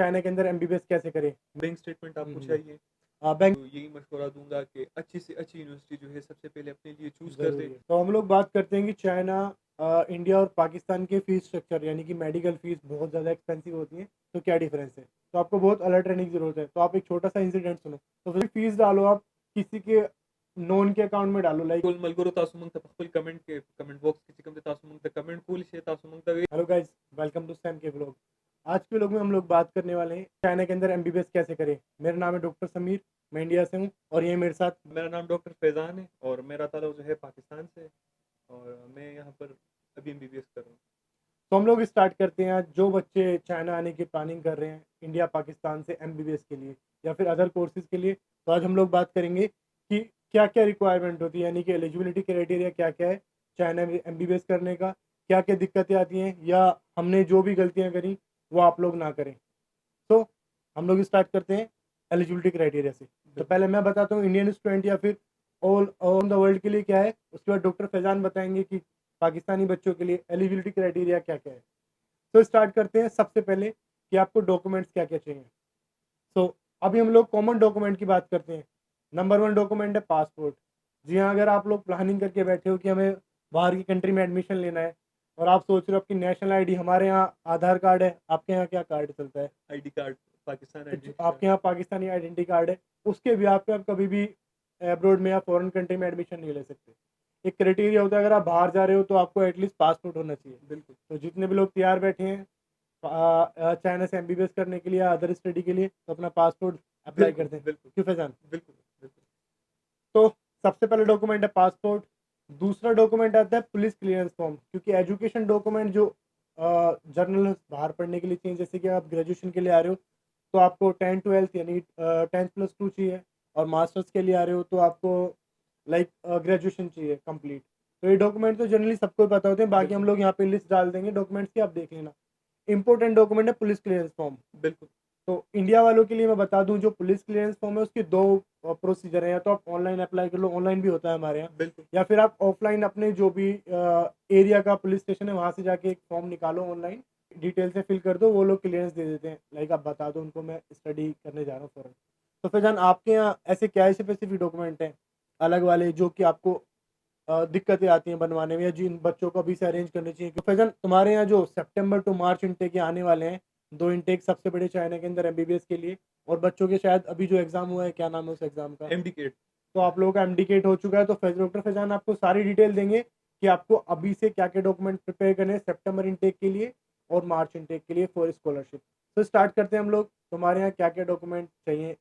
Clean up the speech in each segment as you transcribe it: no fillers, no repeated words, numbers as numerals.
China के अंदर MBBS कैसे करें? बैंक स्टेटमेंट हुँ, आपको हुँ। चाहिए, बैंक तो यही मशवरा दूँगा कि अच्छी से अच्छी यूनिवर्सिटी जो है सबसे पहले अपने लिए चूज़ कर ज़रूरी दें। है। तो हम लोग बात करते हैं कि चाइना, इंडिया और पाकिस्तान के फ़ीस स्ट्रक्चर यानी कि मेडिकल फ़ीस बहुत ज़्यादा एक्सपेंसिव होती है, तो क्या डिफ़रेंस है? तो आपको बहुत अलर्ट रहने की ज़रूरत है। तो आप एक छोटा-सा इंसिडेंट सुनो, तो फिर फ़ीस डालो आप किसी के नोन के अकाउंट में डालो like Kul malguro tasu mangta pakul comment box किसी कमते तासु मangta comment कूल शे तासु मangta वे hello guys, welcome to Sam के व्लॉग। आज के व्लॉग में हम लोग बात करने वाले हैं चाइना के अंदर एमबीबीएस कैसे करें। मेरा नाम है डॉक्टर समीर, मैं इंडिया से हूँ और ये मेरे साथ मेरा नाम डॉक्टर फैज़ान है और मेरा ताल्लुक जो है पाकिस्तान से है और मैं यहाँ पर अभी एमबीबीएस कर रहा हूँ। तो हम लोग स्टार्ट करते हैं। आज जो बच्चे चाइना आने की प्लानिंग कर रहे हैं इंडिया पाकिस्तान से एमबीबीएस के लिए या फिर अदर कोर्सेज के लिए, तो आज हम लोग बात करेंगे कि क्या क्या रिक्वायरमेंट होती है, यानी कि एलिजिबिलिटी क्राइटेरिया क्या क्या है चाइना में एमबीबीएस करने का, क्या क्या दिक्कतें आती हैं या हमने जो भी गलतियां करी वो आप लोग ना करें। तो हम लोग स्टार्ट करते हैं एलिजिबिलिटी क्राइटेरिया से। तो बिल्कुल। पहले मैं बताता हूँ इंडियन स्टूडेंट या फिर ऑल ऑन द वर्ल्ड के लिए क्या है, उसके बाद डॉक्टर फैजान बताएंगे कि पाकिस्तानी बच्चों के लिए एलिजिबिलिटी क्राइटेरिया क्या क्या है। तो स्टार्ट करते हैं सबसे पहले कि आपको डॉक्यूमेंट्स क्या क्या चाहिए। सो अभी हम लोग कॉमन डॉक्यूमेंट की बात करते हैं। नंबर वन डॉक्यूमेंट है पासपोर्ट। जी हाँ, अगर आप लोग प्लानिंग करके बैठे हो कि हमें बाहर की कंट्री में एडमिशन लेना है और आप सोच रहे हो आपकी नेशनल आईडी, हमारे यहाँ आधार कार्ड है, आपके यहाँ क्या कार्ड चलता है? आईडी कार्ड, पाकिस्तान जो आइडेंटिटी कार्ड। आपके यहाँ पाकिस्तानी आइडेंटिटी कार्ड है, उसके भी आप कभी भी अब्रॉड में या फॉरेन कंट्री में एडमिशन नहीं ले सकते। एक क्राइटेरिया होता है, अगर आप बाहर जा रहे हो तो आपको एटलीस्ट पासपोर्ट होना चाहिए। बिल्कुल, तो जितने भी लोग तैयार बैठे हैं चाइना से एमबीबीएस करने के लिए, अदर स्टडी के लिए, तो अपना पासपोर्ट अप्लाई बिल्कुल, कर दें। बिल्कुल, क्यों फैजान? बिल्कुल, बिल्कुल। तो सबसे पहले डॉक्यूमेंट है पासपोर्ट। दूसरा डॉक्यूमेंट आता है पुलिस क्लियरेंस फॉर्म, क्योंकि एजुकेशन डॉक्यूमेंट जो जर्नल बाहर पढ़ने के लिए चाहिए, जैसे कि आप ग्रेजुएशन के लिए आ रहे हो तो आपको 10-12 यानी 10+2 चाहिए, और मास्टर्स के लिए आ रहे हो तो आपको लाइक ग्रेजुएशन चाहिए कंप्लीट। तो ये डॉक्यूमेंट तो जनरली सबको पता होते हैं, बाकी हम बिल्कुल, लोग यहाँ पे लिस्ट डाल देंगे डॉक्यूमेंट्स की, आप देख लेना। इंपॉर्टेंट डॉक्यूमेंट है पुलिस क्लियरेंस फॉर्म। बिल्कुल, तो इंडिया वालों के लिए मैं बता दूं, जो पुलिस क्लियरेंस फॉर्म है उसके दो प्रोसीजर है। या तो आप ऑनलाइन अप्लाई कर लो, ऑनलाइन भी होता है हमारे यहाँ, बिल्कुल, या फिर आप ऑफलाइन अपने जो भी एरिया का पुलिस स्टेशन है वहाँ से जाके एक फॉर्म निकालो, ऑनलाइन डिटेल से फिल कर दो, वो लोग क्लियरेंस दे देते हैं। लाइक आप बता दो उनको मैं स्टडी करने जा रहा हूँ फॉरन। तो फिर जान आपके यहाँ ऐसे क्या स्पेसिफिक डॉक्यूमेंट हैं अलग वाले जो कि आपको दिक्कतें आती हैं बनवाने में, या जिन बच्चों को अभी से अरेंज करनी चाहिए? क्योंकि फैजन तुम्हारे यहाँ जो सितंबर टू मार्च इनटेक आने वाले हैं, दो इनटेक सबसे बड़े चाइना के अंदर एमबीबीएस के लिए, और बच्चों के शायद अभी जो एग्जाम हुआ है, क्या नाम है उस एग्जाम का? MDCAT. तो आप लोगों का एमडीकेट हो चुका है। तो डॉक्टर फैजान आपको सारी डिटेल देंगे कि आपको अभी से क्या क्या डॉक्यूमेंट प्रिपेयर करने हैं सितंबर इनटेक के लिए और मार्च इनटेक के लिए फॉर स्कॉलरशिप। तो स्टार्ट करते हैं हम लोग, तुम्हारे यहाँ क्या क्या डॉक्यूमेंट चाहिए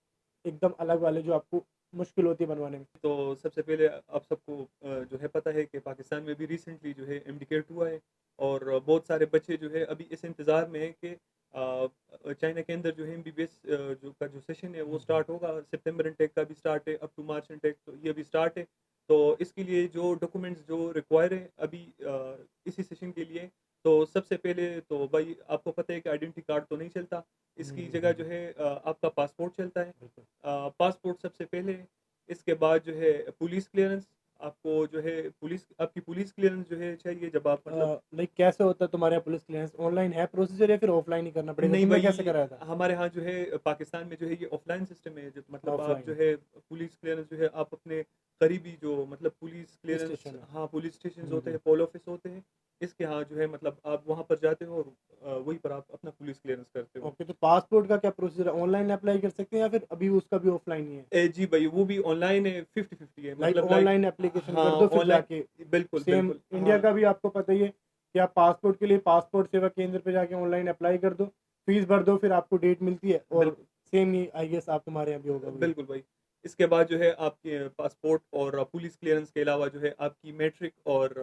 एकदम अलग वाले जो आपको मुश्किल होती है बनवाने में? तो सबसे पहले आप सबको जो है पता है कि पाकिस्तान में भी रिसेंटली जो है एमडीकेट हुआ है और बहुत सारे बच्चे जो है अभी इस इंतज़ार में है कि चाइना के अंदर जो है एमबीबीएस जो सेशन है वो स्टार्ट होगा। सितंबर इनटेक का भी स्टार्ट है, अप टू मार्च इनटेक तो ये भी स्टार्ट है। तो इसके लिए जो डॉक्यूमेंट्स जो रिक्वायर है अभी इसी सेशन के लिए, तो सबसे पहले तो भाई आपको पता है कि आइडेंटिटी कार्ड तो नहीं चलता, इसकी जगह जो है आपका पासपोर्ट चलता है। बिल्कुल। पासपोर्ट सबसे पहले, इसके बाद जो है पुलिस क्लियरेंस, आपको जो है आपकी पुलिस क्लियरेंस जो है चाहिए जब आप मतलब। लाइक कैसे होता है तुम्हारे यहाँ पुलिस क्लियरेंस? ऑनलाइन है प्रोसीजर या फिर ऑफलाइन ही करना पड़ेगा? नहीं तुमने कैसे भाई, कराया था? हमारे यहाँ जो है पाकिस्तान में जो है ये ऑफलाइन सिस्टम है, जो मतलब आप ऑफलाइन जो है पुलिस क्लियरेंस जो है आप अपने करीबी जो मतलब पुलिस क्लियरेंस, स्टेशन है। हाँ पुलिस स्टेशन होते हम्म। हैं, पोल ऑफिस होते हैं, इसके यहाँ जो है मतलब आप वहाँ पर जाते हो और वहीं पर आप अपना पुलिस क्लियरेंस करते हो। ओके, तो पासपोर्ट का क्या प्रोसीजर है? ऑनलाइन अप्लाई कर सकते हैं या फिर अभी उसका भी ऑफलाइन ही है? जी भाई, वो भी ऑनलाइन है, 50-50 है लाइक मतलब लाइक। ऑनलाइन एप्लीकेशन कर हाँ दो फिर ऑनलाइन, जाके। बिल्कुल सेम बिल्कुल इंडिया हाँ। का भी आपको पता ही है कि आप पासपोर्ट के लिए पासपोर्ट सेवा केंद्र पे जाके ऑनलाइन अप्लाई कर दो, फीस भर दो, फिर आपको डेट मिलती है, और बिल्कुल सेम ही आई गेस आप तुम्हारे यहाँ भी होगा वही। बिल्कुल भाई। इसके बाद जो है आपके पासपोर्ट और पुलिस क्लियरेंस के अलावा जो है आपकी मैट्रिक और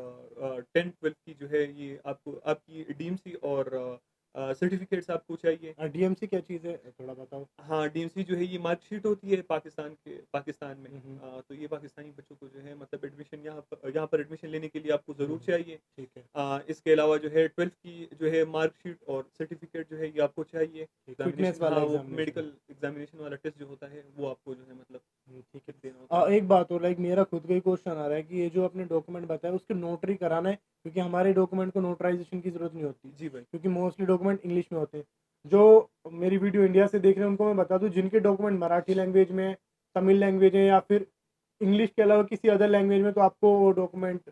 10th-12th की जो है ये आपको आपकी डीएमसी और सर्टिफिकेट्स आपको चाहिए। डीएमसी क्या चीज़ है, थोड़ा बताओ? हाँ, डीएमसी जो है ये मार्कशीट होती है पाकिस्तान में। हम्म। तो ये पाकिस्तानी बच्चों को जो है मतलब एडमिशन यहाँ पर एडमिशन लेने के लिए आपको ज़रूर हम्म, चाहिए। ठीक है। इसके अलावा जो है 12th की जो है मार्कशीट और सर्टिफिकेट जो है ये आपको चाहिए। फिटनेस एग्ज़ामिनेशन, वाला हाँ, वो एग्जामिनेशन। मेडिकल एग्ज़ामिनेशन वाला टेस्ट जो होता है वो आपको जो है मतलब ठीक है। देना होता है। एक बात और, लाइक मेरा खुद का ही क्वेश्चन आ रहा है कि ये जो अपने डॉक्यूमेंट बताया उसके नोटरी कराना है, क्योंकि हमारे डॉक्यूमेंट को नोटराइजेशन की ज़रूरत नहीं होती, जी भाई। क्योंकि मोस्टली डॉक्यूमेंट इंग्लिश में होते हैं। जो मेरी वीडियो इंडिया से देख रहे हैं उनको मैं बता दूं, जिनके डॉक्यूमेंट मराठी लैंग्वेज में, तमिल लैंग्वेज है या फिर इंग्लिश के अलावा किसी अदर लैंग्वेज में, तो आपको वो डॉक्यूमेंट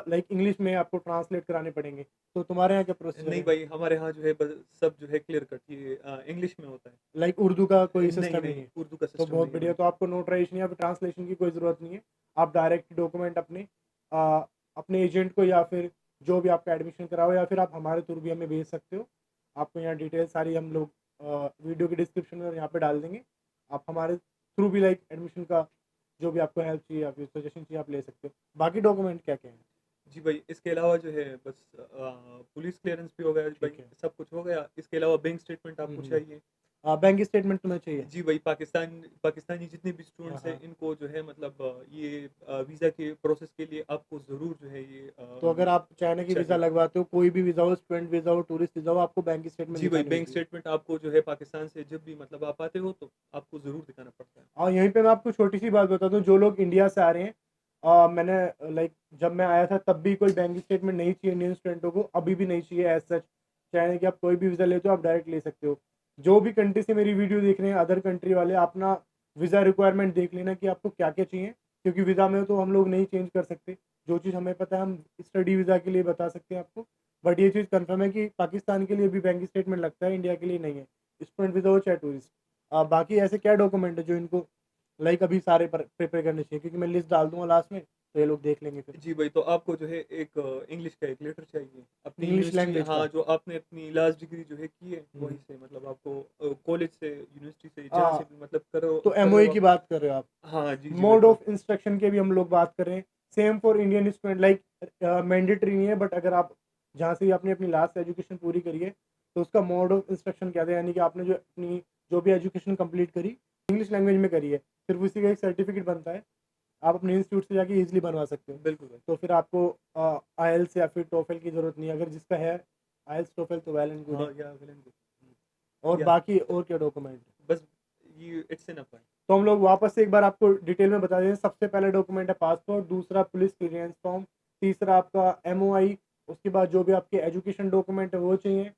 लाइक इंग्लिश में आपको ट्रांसलेट कराने पड़ेंगे। तो तुम्हारे यहाँ क्या प्रोसीजर नहीं है? भाई, हमारे यहाँ जो है सब जो है क्लियर कट ये इंग्लिश में होता है। लाइक उर्दू का कोई नहीं सिस्टम नहीं नहीं, है? उर्दू का तो सिस्टम बहुत नहीं है बढ़िया, भाई। तो आपको नोटराइजेशन या फिर ट्रांसलेशन की कोई ज़रूरत नहीं है। आप डायरेक्ट डॉक्यूमेंट अपने एजेंट को या फिर जो भी आपका एडमिशन कराओ, या फिर आप हमारे थ्रू भी हमें भेज सकते हो। आपको यहाँ डिटेल सारी हम लोग वीडियो के डिस्क्रिप्शन में और यहाँ पे डाल देंगे। आप हमारे थ्रू भी लाइक एडमिशन का जो भी आपको हेल्प चाहिए या फिर सजेशन चाहिए आप ले सकते हो। बाकी डॉक्यूमेंट क्या क्या है? जी भाई, इसके अलावा जो है बस पुलिस क्लियरेंस भी हो गया भाई, ठीक है। सब कुछ हो गया। इसके अलावा बैंक स्टेटमेंट आपको हम्म। चाहिए। बैंक स्टेटमेंट तुम्हें चाहिए? जी भाई, पाकिस्तानी जितने भी हाँ स्टूडेंट्स हैं हाँ। इनको जो है मतलब ये वीज़ा के प्रोसेस के लिए आपको ज़रूर जो है ये तो अगर आप चाइना की वीज़ा चाहिए। लगवाते हो, कोई भी वीज़ा हो, स्टूडेंट वीज़ा हो, टूरिस्ट वीज़ा हो, आपको बैंक स्टेटमेंट जी भाई, दिखानी बैंक होती है। स्टेटमेंट आपको जो है पाकिस्तान से जब भी मतलब आप आते हो तो आपको ज़रूर दिखाना पड़ता है। और यहीं पे मैं आपको छोटी सी बात बता दूं, जो लोग इंडिया से आ रहे हैं, मैंने लाइक जब मैं आया था तब भी कोई बैंक स्टेटमेंट नहीं चाहिए इंडियन स्टूडेंटों को, अभी भी नहीं चाहिए एज सच। चाहे कि आप कोई भी वीज़ा लेते हो आप डायरेक्ट ले सकते हो। जो भी कंट्री से मेरी वीडियो देख रहे हैं अदर कंट्री वाले, अपना वीज़ा रिक्वायरमेंट देख लेना कि आपको क्या क्या चाहिए, क्योंकि वीज़ा में तो हम लोग नहीं चेंज कर सकते। जो चीज़ हमें पता है हम स्टडी वीज़ा के लिए बता सकते हैं आपको। बट ये चीज़ कंफर्म है कि पाकिस्तान के लिए भी बैंक स्टेटमेंट लगता है, इंडिया के लिए नहीं है, स्टूडेंट वीज़ा हो चाहे टूरिस्ट। बाकी ऐसे क्या डॉक्यूमेंट है जो इनको लाइक अभी सारे प्रिपेयर करने चाहिए, क्योंकि मैं लिस्ट डाल दूंगा लास्ट में तो ये लोग देख लेंगे फिर। जी भाई, तो आपको जो है एक इंग्लिश का एक लेटर चाहिए अपनी इंग्लिश यूनिवर्सिटी, लैंग्वेज हाँ, का। जो आपने अपनी लास्ट डिग्री जो है की है हम्म। वहीं से, मतलब आपको कॉलेज से, यूनिवर्सिटी से, जहाँ आ, से भी मतलब करो तो कर रहे एमओई हो की आप। बात कर रहे हो आप? हाँ जी जी, मोड बिल्कुल। ऑफ इंस्ट्रक्शन के भी हम लोग बात कर रहे हैं। Same for Indian student, like mandatory नहीं है, बट अगर आप जहाँ से भी आपने अपनी लास्ट एजुकेशन पूरी करी है तो उसका मोड ऑफ इंस्ट्रक्शन क्या था, यानी कि आपने जो भी एजुकेशन कंप्लीट करी इंग्लिश लैंग्वेज में करी है, सिर्फ उसी का एक सर्टिफिकेट बनता है। आप अपने इंस्टीट्यूट से जाके इजीली बनवा सकते हो। बिल्कुल भाई। तो फिर आपको आईएलटीएस या फिर टोफल की ज़रूरत नहीं है। अगर जिसका है आईएलटीएस टोफल तो वेल एंड गुड हाँ, है। या वेल एंड गुड। और या बाकी और क्या डॉक्यूमेंट? बस ये इट्स इनफ है। तो हम लोग वापस से एक बार आपको डिटेल में बता दें। सबसे पहले डॉक्यूमेंट है पासपोर्ट, दूसरा पुलिस क्लियरेंस फॉर्म, तीसरा आपका एमओआई, उसके बाद जो भी आपके एजुकेशन डॉक्यूमेंट है वो चाहिए।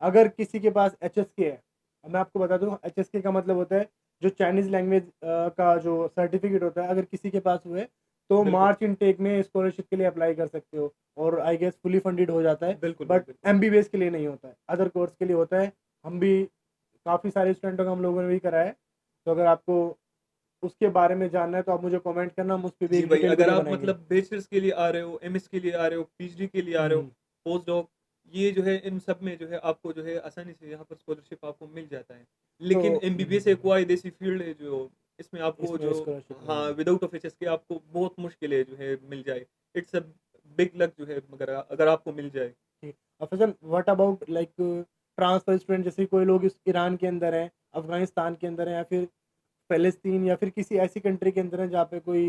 अगर किसी के पास एचएसके है, अब मैं आपको बता दूं एचएसके का मतलब होता है जो चाइनीज़ लैंग्वेज का जो सर्टिफिकेट होता है, अगर किसी के पास हुए तो बिल्कुल मार्च इनटेक में स्कॉलरशिप के लिए अप्लाई कर सकते हो और आई गेस फुली फंडेड हो जाता है। बिल्कुल भाई, बट बिल्कुल। एमबीबीएस के लिए नहीं होता है, अदर कोर्स के लिए होता है। हम भी काफ़ी सारे स्टूडेंटों का हम लोगों ने भी करा है। तो अगर आपको उसके बारे में जानना है तो आप मुझे कमेंट करना, हम उस पे भी जी एक भाई, डिटेल अगर वीडियो आप बनाएँगे। मतलब बैचलर्स के लिए आ रहे हो, एमएस के लिए आ रहे हो, पीएचडी के लिए आ रहे हो, हुँ, पोस्ट डॉक, ये जो है इन सब में जो है आपको जो है आसानी से यहाँ पर स्कॉलरशिप आपको मिल जाता है। तो लेकिन एमबीबीएस एक वाइड ऐसी फील्ड है जो इसमें आपको इसमें जो, स्कॉलरशिप नहीं हाँ, है। विदाउट ऑफ एचएसके आपको बहुत मुश्किल है जो है मिल जाए। इट्स अ बिग लक जो है, मगर अगर आपको मिल जाए। ठीक। और Faisal what about like transfer student, जैसे कोई लोग इस ईरान के अंदर हैं, अफ़गानिस्तान के अंदर हैं या फिर फ़लस्तीन या फिर किसी ऐसी कंट्री के अंदर हैं जहाँ पे कोई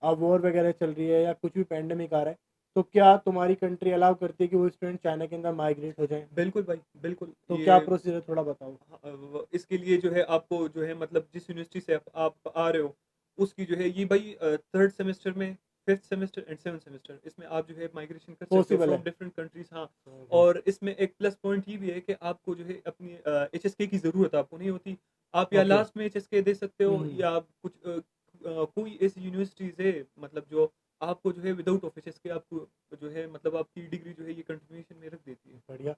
वॉर वगैरह चल रही है या कुछ भी पैंडेमिक आ रहा है, तो क्या तुम्हारी कंट्री अलाउ करती है कि वो स्टूडेंट चाइना के अंदर माइग्रेट हो जाएँ? बिल्कुल भाई, बिल्कुल। तो क्या ये प्रोसीजर है थोड़ा बताओ? हाँ, इसके लिए जो है आपको जो है मतलब जिस यूनिवर्सिटी से आप आ रहे हो, उसकी जो है ये भाई 3rd सेमेस्टर में, 5th semester and 7th semester, इसमें आप जो है माइग्रेशन कर सकते हो पॉसिबल फ्रॉम है। डिफरेंट कंट्रीज़, हाँ। ओके। और इसमें एक प्लस पॉइंट ये भी है कि आपको जो है अपनी एचएसके की ज़रूरत आपको नहीं होती। आप या ओके। लास्ट में एचएसके दे सकते हुँ, हो, हुँ। या आप कुछ कोई ऐसी यूनिवर्सिटीज़ है मतलब जो आपको जो है विदाउट ऑफ एचएसके आपको जो है मतलब आपकी डिग्री जो है ये कंटिन्यूएशन में रख देती है। बढ़िया।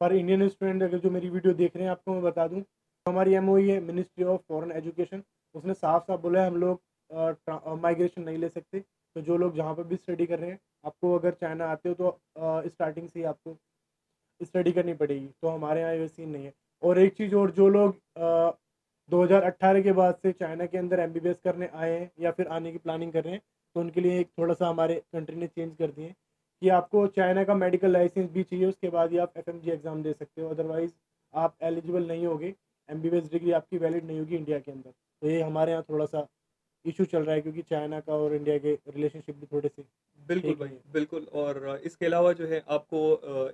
पर इंडियन स्टूडेंट अगर जो मेरी वीडियो देख रहे हैं, आपको मैं बता दूं, हमारी एमओई है मिनिस्ट्री ऑफ फॉरेन एजुकेशन, उसने साफ साफ बोला है हम लोग माइग्रेशन नहीं ले सकते। तो जो लोग जहाँ पर भी स्टडी कर रहे हैं, आपको अगर चाइना आते हो तो स्टार्टिंग से ही आपको स्टडी करनी पड़ेगी। तो हमारे यहाँ ये सीन नहीं है। और एक चीज़ और, जो लोग 2018 के बाद से चाइना के अंदर एमबीबीएस करने आए हैं या फिर आने की प्लानिंग कर रहे हैं, तो उनके लिए एक थोड़ा सा हमारे कंट्री ने चेंज कर दिए हैं कि आपको चाइना का मेडिकल लाइसेंस भी चाहिए, उसके बाद ही आप एफएमजी एग्ज़ाम दे सकते हो, अदरवाइज़ आप एलिजिबल नहीं होगे, एमबीबीएस डिग्री आपकी वैलिड नहीं होगी इंडिया के अंदर। तो ये हमारे यहाँ थोड़ा सा इशू चल रहा है, क्योंकि चाइना का और इंडिया के रिलेशनशिप भी थोड़े से बिल्कुल ठीक भाई, नहीं है। बिल्कुल। और इसके अलावा जो है आपको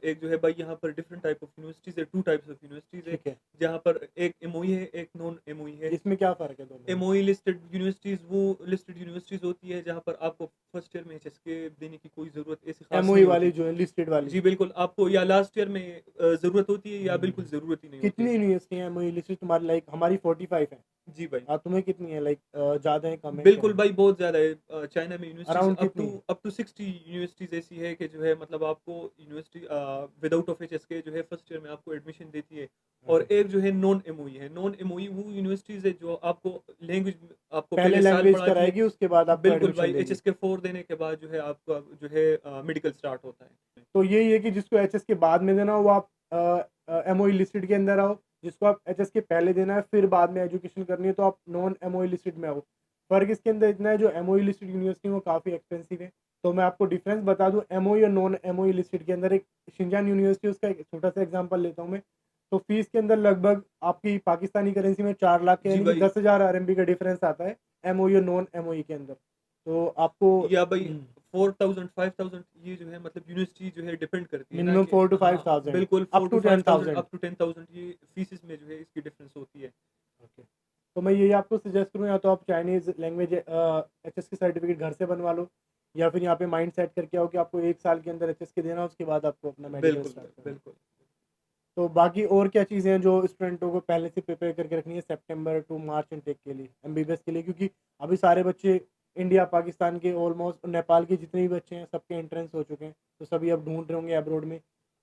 एक जो है भाई यहाँ पर डिफरेंट टाइप ऑफ यूनिवर्सिटीज़ है, 2 टाइप्स ऑफ यूनिवर्सिटीज़ है, ठीक है। जहाँ पर एक एमओई है, एक नॉन एमओई है। इसमें क्या फ़र्क है दोनों में? एमओई लिस्टेड यूनिवर्सिटीज़ वो लिस्टेड यूनिवर्सिटीज़ होती है जहाँ पर आपको फर्स्ट ईयर में एचएसके देने की कोई ज़रूरत ऐसी ख़ास एमओई नहीं वाली होती। जो है लिस्टेड वाली। जी, बिल्कुल, आपको या लास्ट ईयर में ज़रूरत होती है या बिल्कुल हम्म। ज़रूरत ही नहीं होती कितनी है। यूनिवर्सिटी है एमओई लिस्टेड तुम्हारी? लाइक हमारी 45 है। जी भाई। तुम्हें कितनी है? लाइक ज़्यादा है, कम है, क्या बिल्कुल है? भाई, बहुत ज़्यादा है। चाइना में यूनिवर्सिटीज़ अराउंड अप टू कितनी है? अप टू 60 यूनिवर्सिटीज़ ऐसी है कि जो है मतलब आपको यूनिवर्सिटी विदाउट ऑफ एचएसके जो है फर्स्ट ईयर में आपको एडमिशन देती है। और ओके। एक जो है नॉन एमओई है। नॉन एमओई वो यूनिवर्सिटीज़ है जो आपको लैंग्वेज आपको पहले पहले साल लैंग्वेज पढ़ाती है। कराएगी, उसके बाद आपको बिल्कुल एडमिशन भाई, देगी। एचएसके 4 देने के बाद जो है आपका जो है मेडिकल स्टार्ट होता है। तो यही है कि जिसको एचएस के बाद में देना हो वो आप एमओई लिस्टेड के अंदर आओ, जिसको आप एचएस के पहले देना है फिर बाद में एजुकेशन करनी है तो आप नॉन एमओई लिस्टेड में आओ। फ़र्क इसके अंदर इतना है, जो एमओई लिस्टेड यूनिवर्सिटी वो काफ़ी एक्सपेंसिव है। तो मैं आपको डिफरेंस बता दूं एमओई और नॉन एमओई लिस्टेड के अंदर। एक शिनजान यूनिवर्सिटी, उसका एक छोटा सा एग्जांपल लेता हूँ मैं। तो फीस के अंदर लगभग आपकी पाकिस्तानी करेंसी में 4 लाख के जी यानी कि भाई। 10,000 आरएमबी का डिफरेंस आता है एमओई और नॉन एमओई के अंदर। तो आपको या भाई 4000 5000 ये जो है मतलब यूनिवर्सिटी जो है डिपेंड करती है ना मिनिमम कि 4 टू हाँ, 5,000 बिल्कुल up 4 to to 5000 10,000। Up to 10000 ये फीसेस में जो है इसकी डिफरेंस होती है। ओके। तो मैं यही आपको सजेस्ट करूँ, या तो आप चाइनीज़ लैंग्वेज एचएस की सर्टिफिकेट घर से बनवा लो, या फिर यहाँ पे माइंड सेट करके आओ कि आपको 1 साल के अंदर एचएस के देना, उसके बाद आपको अपना मेडिकल बिल्कुल स्टार्ट भाई, करना है। बिल्कुल। तो बाकी और क्या चीज़ें हैं जो स्टूडेंटों को पहले से प्रिपेयर करके रखनी है सितंबर टू मार्च इनटेक के लिए, एमबीबीएस के लिए? क्योंकि अभी सारे बच्चे इंडिया, पाकिस्तान के, ऑलमोस्ट नेपाल के जितने भी बच्चे हैं सबके एंट्रेंस हो चुके हैं। तो सभी अब ढूंढ रहे होंगे अब्रॉड में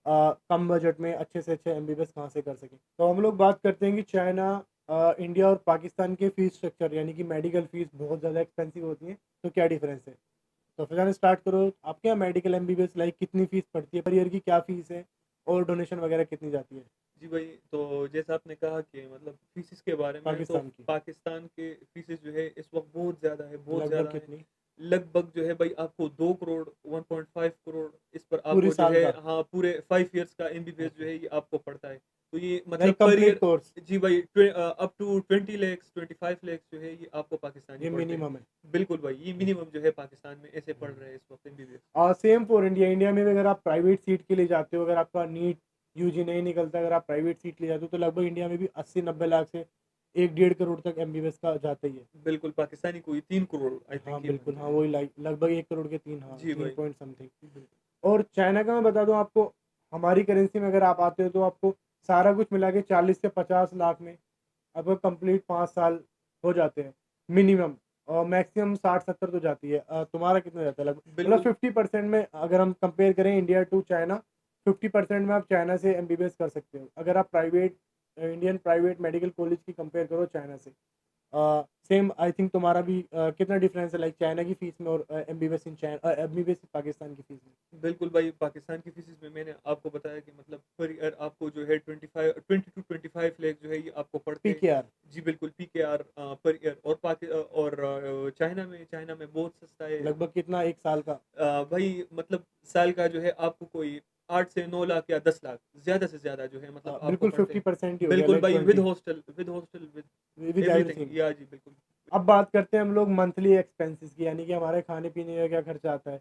कम बजट में अच्छे से अच्छे एमबीबीएस कहाँ से कर सकें। तो हम लोग बात करते हैं कि चाइना, इंडिया और पाकिस्तान के फीस स्ट्रक्चर, यानी कि मेडिकल फीस बहुत ज़्यादा एक्सपेंसिव होती है, तो क्या डिफरेंस है? तो फिर स्टार्ट करो, आपके यहाँ मेडिकल एमबीबीएस लाइक कितनी फीस पड़ती है पर ईयर की, क्या फीस है, और डोनेशन वगैरह कितनी जाती है जी भाई, तो जैसा आपने कहा कि मतलब फीसेस के बारे में, तो पाकिस्तान की? पाकिस्तान के फीसेस जो है इस वक्त बहुत ज़्यादा है, बहुत लगभग ज़्यादा है। कितनी? लगभग जो है भाई आपको 2 करोड़ 1.5 करोड़ इस पर पूरी आपको जो साल है का? हाँ, पूरे 5 इयर्स का एमबीबीएस जो ओके। है ये आपको पड़ता है। तो ये मतलब लाइक पर कंप्लीट ईयर कोर्स? जी भाई अप टू 20 लाख 25 लाख जो है ये आपको पाकिस्तानी ये पड़ते हैं। मिनिमम है? बिल्कुल भाई, ये मिनिमम जो है पाकिस्तान में ऐसे पड़ रहे हैं इस वक्त MBBS. Same for India. India में भी अगर आप प्राइवेट सीट के लिए जाते हो, अगर आपका नीट यूजी नहीं निकलता, अगर आप प्राइवेट सीट ले जाते हो, तो लगभग इंडिया में भी 80-90 लाख से 1-1.5 करोड़ तक एमबीबीएस का जाता ही है। बिल्कुल, पाकिस्तानी कोई 3 करोड़ आई हाँ थिंक ये बिल्कुल, मानते हाँ हैं। वही लाइक लगभग 1 करोड़ के तीन, हाँ जी तीन भाई। Point something. बिल्कुल। और चाइना का मैं बता दूं आपको, हमारी करेंसी में अगर आप आते हो तो आपको सारा कुछ मिला के 40 से 50 लाख में आपको कंप्लीट 5 साल हो जाते हैं मिनिमम। और मैक्सिमम 60-70 तो जाती है। तुम्हारा कितना जाता है लगभग? मतलब बिल्कुल। 50% में अगर हम कंपेयर करें इंडिया टू चाइना, 50% में आप चाइना से एमबीबीएस कर सकते हो अगर आप private, Indian private medical college की कंपेयर करो चाइना से। सेम आई थिंक तुम्हारा भी कितना डिफरेंस है लाइक चाइना की फीस में और MBBS in China, MBBS Pakistan की फीस में? बिल्कुल भाई, पाकिस्तान की फीसेस में मैंने आपको बताया कि मतलब पर ईयर आपको जो है 20 टू 25 लाख जो है ये आपको पड़ते हैं। पीकेआर? जी बिल्कुल, पीकेआर पर ईयर। और चाइना में बहुत सस्ता है। लगभग कितना एक साल का? भाई मतलब साल का जो है आपको कोई 8 से 9 लाख या 10 लाख ज़्यादा से ज़्यादा जो है मतलब आपको बिल्कुल पड़ते हैं। 50% ही हो गया, बिल्कुल लाइक भाई, 20 with hostel, with with everything. Everything. या जी बिल्कुल। अब बात करते हैं हम लोग मंथली एक्सपेंसेस की, यानी कि हमारे खाने पीने का क्या खर्चा आता है।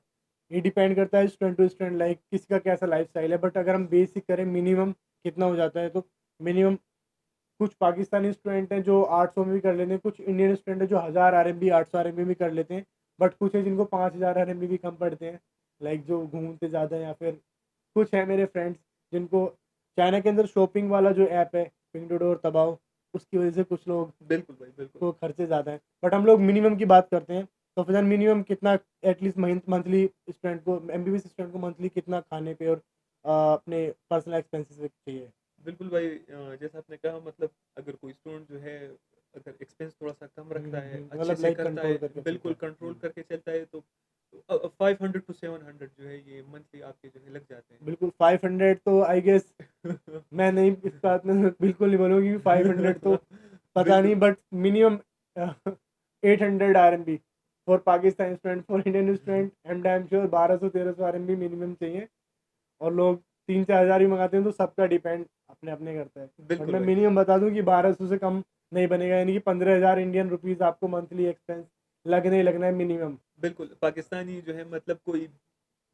ये डिपेंड करता है स्टूडेंट टू स्टूडेंट, लाइक किसी का कैसा लाइफस्टाइल है। बट अगर हम बेसिक करें मिनिमम कितना हो जाता है, तो मिनिमम कुछ पाकिस्तानी स्टूडेंट हैं जो 800 में भी कर लेते हैं, कुछ इंडियन स्टूडेंट हैं जो 1000 आरएमबी 800 आरएमबी भी कर लेते हैं। बट कुछ है जिनको 5000 आरएमबी भी कम पड़ते हैं, लाइक जो घूमते ज़्यादा हैं। या फिर कुछ है मेरे फ्रेंड्स जिनको चाइना के अंदर शॉपिंग वाला जो ऐप है पिंगडोडो और तबाओ, उसकी वजह से कुछ लोग बिल्कुल भाई, बिल्कुल। को खर्चे ज़्यादा हैं। बट हम लोग मिनिमम की बात करते हैं। तो फिर मिनिमम कितना एटलीस्ट मंथली स्टूडेंट को, एमबीबीएस स्टूडेंट को मंथली कितना खाने पे और अपने पर्सनल एक्सपेंसेस पे चाहिए? बिल्कुल भाई, जैसा आपने कहा मतलब अगर कोई स्टूडेंट जो है अगर एक्सपेंस थोड़ा-सा कम रखता है, अच्छे मतलब से लाइक करता है, कंट्रोल करके चलता बिल्कुल है। कंट्रोल करके चलता है तो 500 टू 700 जो है ये मंथली आपके जो है लग जाते बिल्कुल 500 तो आई गेस हैं। मैं नहीं, इस बात में बिल्कुल नहीं बोलूँगी कि 500 तो पता नहीं, बिल्कुल। But minimum 800 RMB for Pakistan student, for Indian student and I am sure 1200-1300 RMB minimum चाहिए। और लोग 3-4 हज़ार ही मंगाते हैं, तो सबका डिपेंड अपने अपने करता है। बट बिल्कुल मैं भाई। मिनिमम बता दूं कि 1200 से कम नहीं बनेगा, यानी कि 15,000 इंडियन रुपीज़ आपको मंथली एक्सपेंस लगना ही लगना है मिनिमम। बिल्कुल, पाकिस्तानी जो है मतलब कोई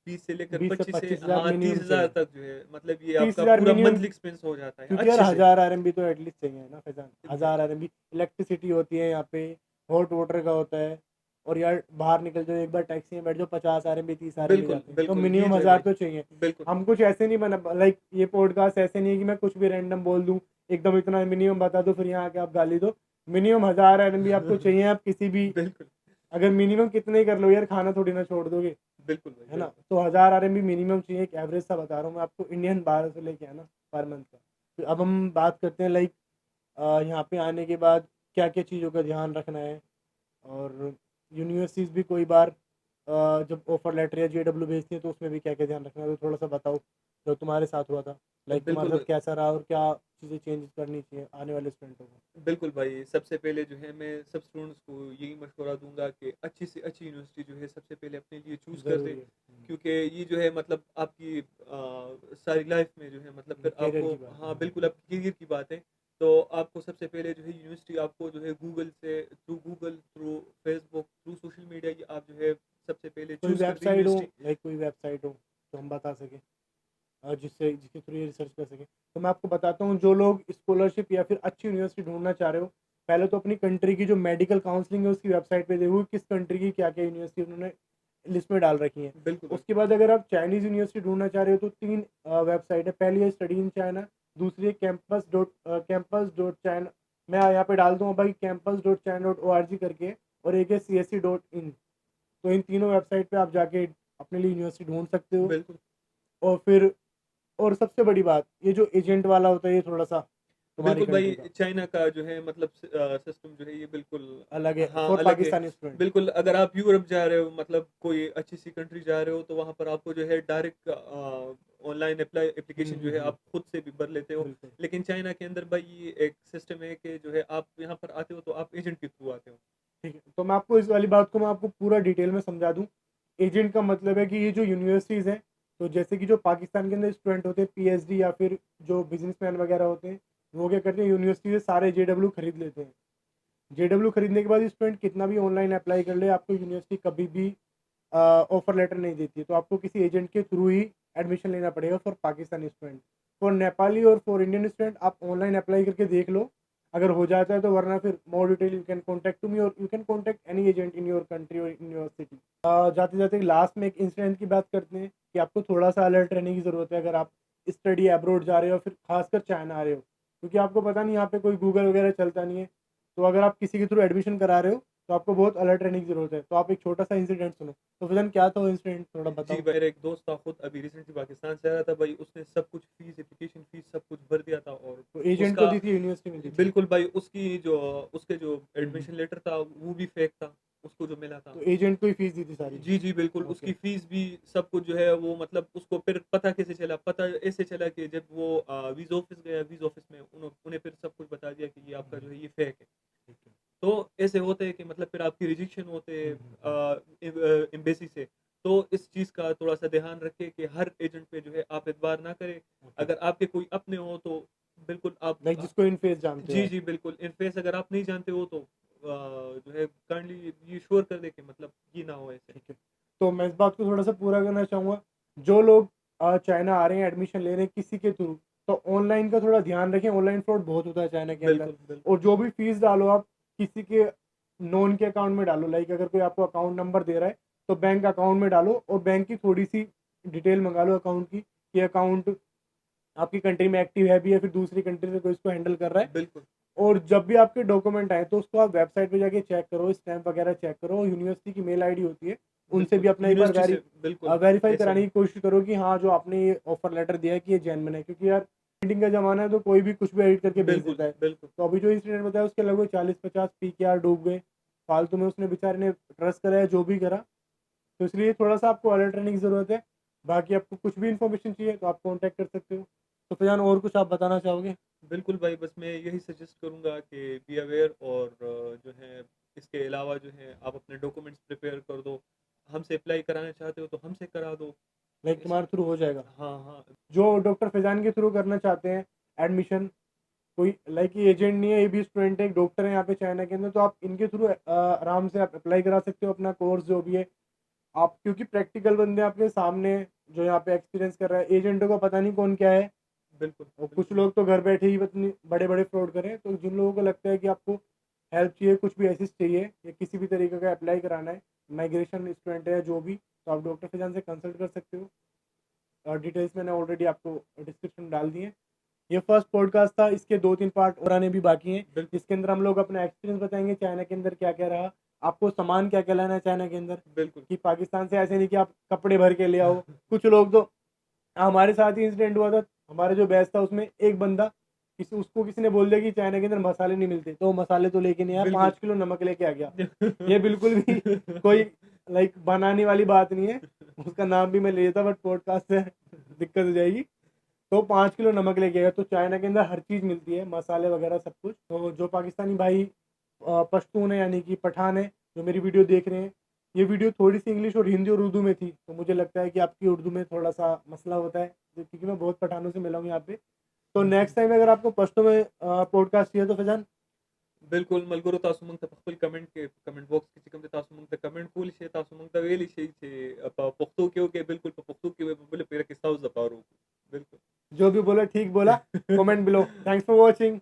20 से लेकर 20 से 25 से 25,000 हाँ, मिनिमम 30,000 चाहिए। तक जो है मतलब ये आपका 30,000 पूरा मिनिमम, मंथली एक्सपेंस हो जाता है क्योंकि यार अच्छे से। 1000 आरएमबी तो एटलीस्ट चाहिए ना फैजान। ब 1000 आरएमबी इलेक्ट्रिसिटी होती है यहाँ पे, हॉट वाटर का होता है, और यार बाहर निकल जाओ, एक बार टैक्सी में बैठ जाओ, 50 RMB 30 RMB बिल्कुल, जाते हैं, तो बिल्कुल, ये मिनिमम जो है 1000 भाई, तो चाहिए। बिल्कुल, हम कुछ ऐसे नहीं बना, लाइक ये पॉडकास्ट ऐसे नहीं है कि मैं कुछ भी रैंडम बोल दूं, एकदम इतना मिनिमम बता दो फिर यहाँ आके आप गाली दो। मिनिमम 1000 RMB आपको चाहिए, आप किसी भी, बिल्कुल, अगर मिनिमम कितने ही कर लो यार, खाना थोड़ी ना छोड़ दोगे, बिल्कुल भाई, है ना? बिल्कुल। तो 1000 RMB मिनिमम चाहिए, एक एवरेज सा बता रहा हूँ मैं आपको, इंडियन 12 से लेके आना पर मंथ का। तो अब हम बात करते हैं लाइक यहाँ पे आने के बाद क्या क्या चीज़ों का ध्यान रखना है, और यूनिवर्सिटीज़ भी कोई बार जब ऑफर लेटर या JW भेजती है तो उसमें भी क्या क्या ध्यान रखना है, तो थोड़ा सा बताओ जो तुम्हारे साथ हुआ था, लाइक तुम्हारे बिल्कुल साथ कैसा रहा और क्या चीज़ें चेंज करनी चाहिए आने वाले स्टूडेंटों को। बिल्कुल भाई, सबसे पहले जो है मैं सब स्टूडेंट्स को यही मशवरा दूँगा कि अच्छी से अच्छी यूनिवर्सिटी जो है सबसे पहले अपने लिए चूज़ कर दें, ज़रूरी है। क्योंकि ये जो है मतलब आपकी सारी लाइफ में जो है मतलब फिर कैरियर आपको, की बात हाँ, है। बिल्कुल आपकी करियर की बात है। तो आपको सबसे पहले जो है यूनिवर्सिटी आपको जो है Google, through Facebook, through social media, ये आप जो है सबसे पहले कोई चूज़ कर दें वेबसाइट हो, यूनिवर्सिटी। लाइक कोई वेबसाइट हो तो हम बता सकें, जिससे जिसके थ्रू ये रिसर्च कर सकें। तो मैं आपको बताता हूँ, जो लोग स्कॉलरशिप या फिर अच्छी यूनिवर्सिटी ढूँढना चाह रहे हो, पहले तो अपनी कंट्री की जो मेडिकल काउंसलिंग है उसकी वेबसाइट पे देखो किस कंट्री की क्या-क्या यूनिवर्सिटी उन्होंने लिस्ट में डाल रखी हैं। बिल्कुल भाई, उसके बाद अगर आप चाइनीज़ यूनिवर्सिटी ढूँढना चाह रहे हो तो 3 वेबसाइट है। पहली है स्टडी इन चाइना, दूसरी है कैंपस डॉट चाइना, मैं यहाँ पे डाल दूँगा भाई campus.china.org करके, और एक है CSE.in। तो इन तीनों वेबसाइट पे आप जाके अपने लिए यूनिवर्सिटी ढूँढ सकते हो। बिल्कुल। और फिर, और सबसे बड़ी बात, ये जो एजेंट वाला होता है ये थोड़ा-सा तुम्हारी बिल्कुल कंट्री भाई, का चाइना का जो है मतलब सिस्टम जो है ये बिल्कुल, अलग है हाँ, फॉर अलग है। पाकिस्तानी स्टूडेंट। बिल्कुल, अगर आप यूरोप जा रहे हो, मतलब कोई अच्छी-सी कंट्री जा रहे हो, तो वहाँ पर आपको जो है डायरेक्ट ऑनलाइन हुँ, एप्लीकेशन जो हुँ, है हुँ। आप खुद से भी भर लेते हो। बिल्कुल, लेकिन चाइना के अंदर भाई ये एक सिस्टम है कि जो है आप यहाँ पर आते हो तो आप एजेंट के थ्रू आते हो। ठीक है। तो मैं आपको इस वाली बात को मैं आपको पूरा डिटेल में समझा दूँ। एजेंट का मतलब है कि ये जो यूनिवर्सिटीज़ हैं, तो जैसे कि जो पाकिस्तान के अंदर स्टूडेंट होते हैं पीएचडी या फिर जो बिज़नेसमैन वगैरह होते हैं, वो क्या करते हैं यूनिवर्सिटी से सारे जेडब्ल्यू खरीद लेते हैं। जेडब्ल्यू खरीदने के बाद स्टूडेंट कितना भी ऑनलाइन अप्लाई कर ले, आपको यूनिवर्सिटी कभी भी ऑफर लेटर नहीं देती है, तो आपको किसी एजेंट के थ्रू ही एडमिशन लेना पड़ेगा for Pakistani student. For Nepali और फॉर इंडियन स्टूडेंट आप ऑनलाइन अप्लाई करके देख लो, अगर हो जाता है तो, वरना फिर more detail you can contact to me, और you can contact any agent in your country और इन योर सिटी। जाते जाते लास्ट में एक इंसिडेंट की बात करते हैं कि आपको थोड़ा सा अलर्ट रहने की ज़रूरत है अगर आप स्टडी अब्रॉड जा रहे हो, फिर खासकर चाइना आ रहे हो, क्योंकि आपको पता नहीं यहाँ पे कोई गूगल वगैरह चलता नहीं है। तो अगर आप किसी के थ्रू एडमिशन करा रहे हो तो आपको बहुत अलर्ट रहने की ज़रूरत है। तो आप एक छोटा सा इंसिडेंट सुनो। तो फिर क्या था वो इंसिडेंट, थोड़ा जी बताओ। भाई, मेरा एक दोस्त था, खुद अभी रिसेंटली पाकिस्तान से आया था भाई, उसने सब कुछ फ़ीस, एप्लीकेशन फ़ीस सब कुछ भर दिया था, और तो एजेंट को उसका, दी थी, यूनिवर्सिटी में दी थी? बिल्कुल भाई, उसकी जो उसके जो हुँ, हुँ। एडमिशन लेटर था वो भी फेक था, उसको जो मिला था। तो एजेंट को ही फीस दी थी सारी? जी, जी, बिल्कुल, ओके। उसकी फ़ीस भी सब कुछ जो है वो, मतलब उसको फिर पता कैसे चला? पता ऐसे चला कि जब वो वीज़ा ऑफ़िस गया, वीज़ा ऑफ़िस में उन्हें फिर सब कुछ बता दिया कि ये हुँ, आपका जो हुँ। है ये फेक है। ठीक है। तो ऐसे होते हैं कि मतलब फिर आपकी रिजेक्शन होते हैं हुँ, हुँ, हुँ। एम्बेसी से। तो इस चीज़ का थोड़ा-सा ध्यान रखें कि हर एजेंट पे जो है आप एतबार ना करें। ओके। अगर आपके कोई अपने हो तो बिल्कुल आप लाइक जिसको इन फेस जानते हो जी, आप। जी, बिल्कुल। इन केस अगर आप नहीं जानते हो तो जो है काइंडली ये श्योर कर दें कि मतलब ये ना हो ऐसे। ठीक है। तो मैं इस बात को थोड़ा-सा पूरा करना चाहूँगा, जो लोग चाइना आ रहे हैं, एडमिशन ले रहे हैं किसी के थ्रू, तो ऑनलाइन का थोड़ा ध्यान रखें, ऑनलाइन फ्रॉड बहुत होता है चाइना के अंदर। बिल्कुल, बिल्कुल। और जो भी फीस डालो आप, किसी के नोन के अकाउंट में डालो, लाइक अगर कोई आपको अकाउंट नंबर दे रहा है, तो बैंक अकाउंट में डालो और बैंक की थोड़ी-सी डिटेल मँगा लो अकाउंट की, कि अकाउंट आपकी कंट्री में एक्टिव है भी या फिर दूसरी कंट्री से कोई इसको हैंडल कर रहा है। बिल्कुल, और जब भी आपके डॉक्यूमेंट आए तो उसको आप वेबसाइट पे जाके चेक करो, स्टैम्प वगैरह चेक करो, यूनिवर्सिटी की मेल आईडी होती है, उनसे बिल्कुल। भी अपना एक बार यूनिवर्सिटी से बिल्कुल, वेरीफाई ऐसा कराने ही। की कोशिश करो कि हाँ, जो आपने ये ऑफर लेटर दिया है कि ये जेन्युइन है, क्योंकि यार प्रिंटिंग का ज़माना है तो कोई भी कुछ भी एडिट करके भेज बिल्कुल, देता है। बिल्कुल। तो अभी जो इंसिडेंट बताया उसके लगभग 40-50 पीकेआर डूब गए, फालतू में उसने बेचारे ने ट्रस्ट करा या जो भी करा, तो इसलिए थोड़ा-सा आपको अलर्ट रहने की ज़रूरत है। बाकी आपको कुछ भी इन्फॉर्मेशन चाहिए तो आप कॉन्टैक्ट कर सकते हो। तो फिजान और कुछ आप बताना चाहोगे? बिल्कुल भाई, बस मैं यही सजेस्ट करूँगा कि बी अवेयर, और जो है इसके अलावा जो है आप अपने डॉक्यूमेंट्स प्रिपेयर कर दो। हमसे अप्लाई कराना चाहते हो तो हमसे करा दो। लाइक इस तुम्हारे थ्रू हो जाएगा? हाँ, हाँ। जो डॉक्टर फैज़ान के थ्रू करना चाहते हैं एडमिशन, कोई लाइक ये एजेंट नहीं है, ये भी स्टूडेंट है, एक डॉक्टर है यहाँ पे चाइना के अंदर, तो आप इनके थ्रू आराम से आप अप्लाई करा सकते हो अपना कोर्स जो भी है। आप क्योंकि प्रैक्टिकल बंदे आपके सामने जो यहाँ पे एक्सपीरियंस कर रहा है, एजेंटों को पता नहीं कौन क्या है, बिल्कुल, और कुछ बिल्कुल। लोग तो घर बैठे ही पता नहीं बड़े-बड़े फ्रॉड कर रहे हैं। तो जिन लोगों को लगता है कि आपको हेल्प चाहिए, कुछ भी असिस्ट चाहिए या किसी भी तरीके का अप्लाई कराना है, माइग्रेशन स्टूडेंट है या जो भी, तो आप डॉक्टर फैजान से कंसल्ट कर सकते हो। और डिटेल्स मैंने ऑलरेडी आपको डिस्क्रिप्शन में डाल दी है। ये फर्स्ट पॉडकास्ट था, इसके 2-3 पार्ट और आने भी बाकी हैं, बिल्कुल, जिसके अंदर हम लोग अपना एक्सपीरियंस बताएंगे चाइना के अंदर क्या क्या रहा, आपको सामान क्या क्या लाना है चाइना के अंदर, बिल्कुल। कि पाकिस्तान से ऐसे नहीं कि आप कपड़े भर के ले आओ। कुछ लोग तो, हमारे साथ ही इंसिडेंट हुआ था, हमारे जो बैच था उसमें एक बंदा, किसी ने बोल दिया कि चाइना के अंदर मसाले नहीं मिलते, तो वो मसाले तो लेके नहीं आया, बिल्कुल। 5 किलो नमक लेके आ गया। ये बिल्कुल भी कोई लाइक बनाने वाली बात नहीं है, उसका नाम भी मैं ले लेता बट पॉडकास्ट से दिक्कत हो जाएगी। तो 5 किलो नमक लेके गया। तो चाइना के अंदर हर चीज़ मिलती है, मसाले वगैरह सब कुछ। तो जो पाकिस्तानी भाई पश्तून है यानी कि पठान है, जो मेरी वीडियो देख रहे हैं, ये वीडियो थोड़ी सी इंग्लिश और हिंदी और उर्दू में थी, तो मुझे लगता है कि आपकी उर्दू में थोड़ा सा मसला होता है, क्योंकि मैं बहुत पठानों से मिला हूँ यहाँ पे। तो नेक्स्ट टाइम अगर आपको पश्तो में पॉडकास्ट चाहिए तो फैजान, बिल्कुल मलगुरु तासु मंग तपखुल कमेंट बॉक्स की चिकम तासु मंग कमेंट कूल शे तासु मंग वेली शे छे पुख्तू के बिल्कुल पुख्तू के बोले पेरा किस्ता उस दपारो बिल्कुल। जो भी बोला ठीक बोला। Comment below. Thanks for watching.